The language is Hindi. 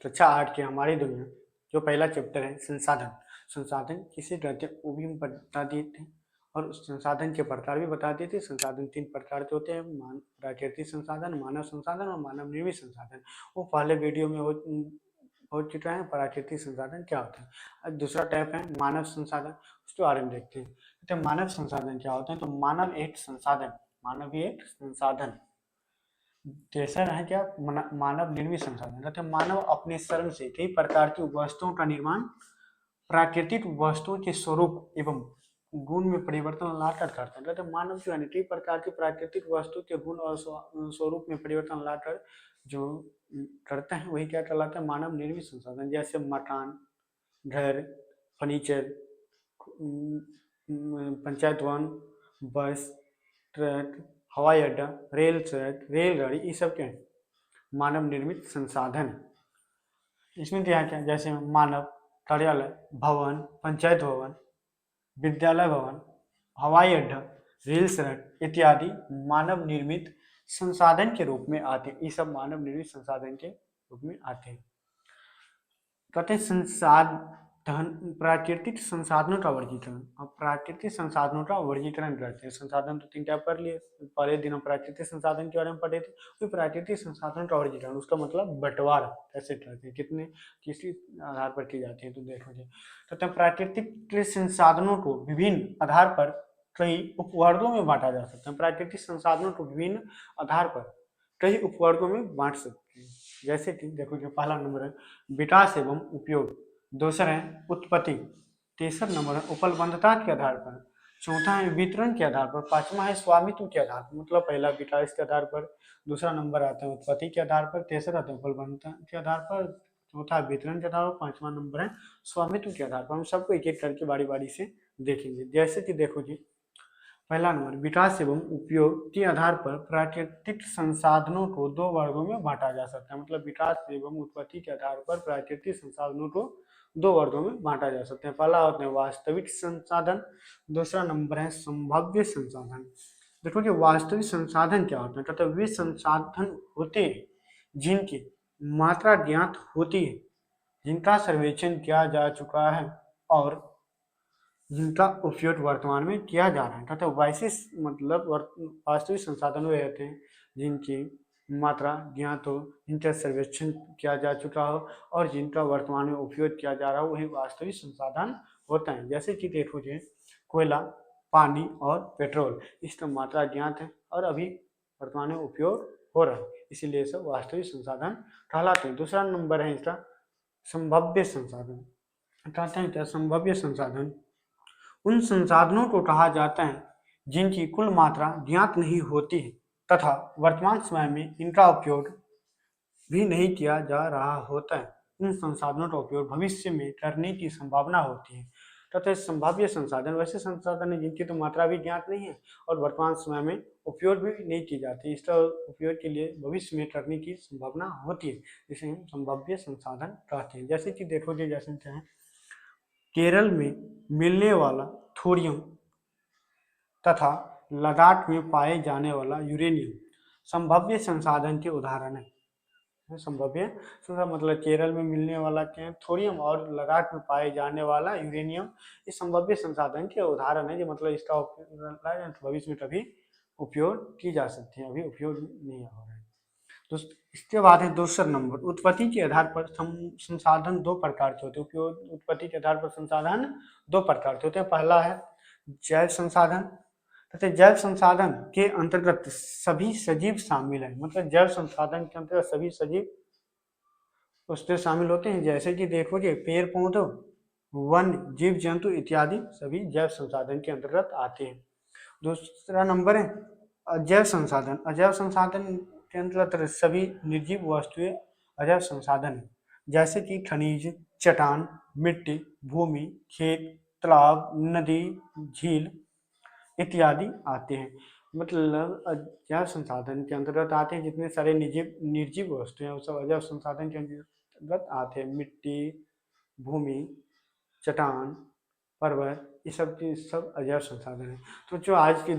कक्षा 8 की हमारी दुनिया जो पहला चैप्टर है संसाधन। संसाधन किसे कहते हैं वो भी हम बता दिए थे और उस संसाधन के प्रकार भी बता दिए थे। संसाधन 3 प्रकार के होते हैं, प्राकृतिक संसाधन, मानव संसाधन और मानव निर्मित संसाधन। वो पहले वीडियो में हो चुका है। प्राकृतिक संसाधन क्या होता है। अब दूसरा टाइप है मानव संसाधन, उसके बारे में देखते हैं। तो मानव संसाधन क्या होते हैं, तो मानव एक संसाधन, मानव एक संसाधन। तीसरा है क्या, मानव निर्मित संसाधन, मतलब मानव अपने श्रम से कई प्रकार की वस्तुओं का निर्माण प्राकृतिक वस्तुओं के स्वरूप एवं गुण में परिवर्तन लाकर करता है। मतलब मानव जो है कई प्रकार की प्राकृतिक वस्तु के गुण और स्वरूप में परिवर्तन लाकर जो करता है वही क्या कहलाता है, मानव निर्मित संसाधन। जैसे मकान, घर, फर्नीचर, पंचायत भवन, बस, ट्रक, हवाई अड्डा, रेल सड़क, रेलगाड़ी, ये सब क्या है, मानव निर्मित संसाधन। इसमें क्या क्या, जैसे मानव कार्यालय, भवन, पंचायत भवन, विद्यालय भवन, हवाई अड्डा, रेल सड़क इत्यादि मानव निर्मित संसाधन के रूप में आते हैं। ये सब मानव निर्मित संसाधन के रूप में आते हैं। कहते हैं संसाधन, प्राकृतिक संसाधनों का वर्गीकरण। अब प्राकृतिक संसाधनों का वर्गीकरण करते हैं। संसाधन तो 3 टाइप कर लिए, पहले दिन हम प्राकृतिक संसाधन के बारे में पढ़े थे। तो प्राकृतिक संसाधनों का वर्गीकरण, उसका मतलब बंटवारा कैसे करते हैं, कितने किस आधार पर की जाती है। तो देखो जी, तो प्राकृतिक संसाधनों को विभिन्न आधार पर कई उपवर्गों में बांटा जा सकता है। प्राकृतिक संसाधनों को विभिन्न आधार पर कई उपवर्गों में बांट सकते हैं। जैसे कि देखो जो पहला नंबर है विकास एवं उपयोग, दूसरा है उत्पत्ति, तीसरा नंबर है उपलब्धता के आधार पर, चौथा है वितरण के आधार पर, पांचवा है स्वामित्व के आधार पर। मतलब पहला विकास के आधार पर, दूसरा नंबर आता है उत्पत्ति के आधार पर, तीसरा आता है उपलब्धता के आधार पर, चौथा वितरण के आधार पर, पांचवा नंबर है स्वामित्व के आधार पर। हम सबको एक एक करके बारी बारी से देखेंगे। जैसे कि देखो जी, पहला नंबर विकास एवं उपयोग के आधार पर प्राकृतिक संसाधनों को 2 वर्गों में बांटा जा सकता है। मतलब विकास एवं उत्पत्ति के आधार पर प्राकृतिक संसाधनों को 2 वर्गों में बांटा जा सकता है। पहला होता है वास्तविक संसाधन, दूसरा नंबर है संभाव्य संसाधन। देखो कि वास्तविक संसाधन क्या होता है, कहते वे संसाधन होते हैं जिनकी मात्रा ज्ञात होती है, जिनका सर्वेक्षण किया जा चुका है और जिनका उपयोग वर्तमान में किया जा रहा है। तथा वैसे मतलब वास्तविक संसाधन वे रहते हैं जिनकी मात्रा ज्ञात हो, जिनका सर्वेक्षण किया जा चुका हो और जिनका वर्तमान में उपयोग किया जा रहा हो, वही वास्तविक संसाधन होता है। जैसे कि देखो जी, कोयला, पानी और पेट्रोल, इसका मात्रा ज्ञात है और अभी वर्तमान में उपयोग हो रहा है, इसीलिए सब वास्तविक संसाधन कहलाते हैं। दूसरा नंबर है इसका संभाव्य संसाधन। कहते हैं क्या, संभाव्य संसाधन उन संसाधनों को कहा जाता है जिनकी कुल मात्रा ज्ञात नहीं होती है तथा वर्तमान समय में इनका उपयोग भी नहीं किया जा रहा होता है। इन संसाधनों का उपयोग भविष्य में करने की संभावना होती है। तथा संभाव्य संसाधन वैसे संसाधन है जिनकी तो मात्रा भी ज्ञात नहीं है और वर्तमान समय में उपयोग भी नहीं की जाती, इसका उपयोग के लिए भविष्य में करने की संभावना होती है, जिसे हम संभाव्य संसाधन कहते हैं। जैसे कि देखो कि जैसे चाहें केरल में मिलने वाला थोरियम तथा लद्दाख में पाए जाने वाला यूरेनियम संभाव्य संसाधन के उदाहरण है। संभाव्य संसाधन मतलब केरल में मिलने वाला क्या, थोरियम, और लद्दाख में पाए जाने वाला यूरेनियम, ये संभाव्य संसाधन के उदाहरण है। जो मतलब इसका भविष्य में कभी उपयोग की जा सकती है, अभी उपयोग नहीं हो रहा है। तो इसके बाद है दूसरा नंबर उत्पत्ति के आधार पर संसाधन 2 प्रकार के होते हैं। उपयोग उत्पत्ति के आधार पर संसाधन 2 प्रकार के होते हैं। पहला है जैव संसाधन, तथा जैव संसाधन के अंतर्गत सभी सजीव शामिल है। मतलब जैव संसाधन के अंतर्गत सभी सजीव उसमें शामिल होते हैं। जैसे कि देखोगे पेड़ पौधों, वन, जीव जंतु इत्यादि सभी जैव संसाधन के अंतर्गत आते हैं। दूसरा नंबर है अजैव संसाधन। अजैव संसाधन के अंतर्गत सभी निर्जीव वस्तुएं अजैव संसाधन है। जैसे कि खनिज, चट्टान, मिट्टी, भूमि, खेत, तालाब, नदी, झील इत्यादि आते हैं। मतलब अजैव संसाधन के अंतर्गत आते हैं जितने सारे निर्जीव वस्तुएं हैं वो सब अजैव संसाधन के अंतर्गत आते हैं। मिट्टी, भूमि, चट्टान, पर्वत, ये सब चीज सब अजैव संसाधन है। तो जो आज की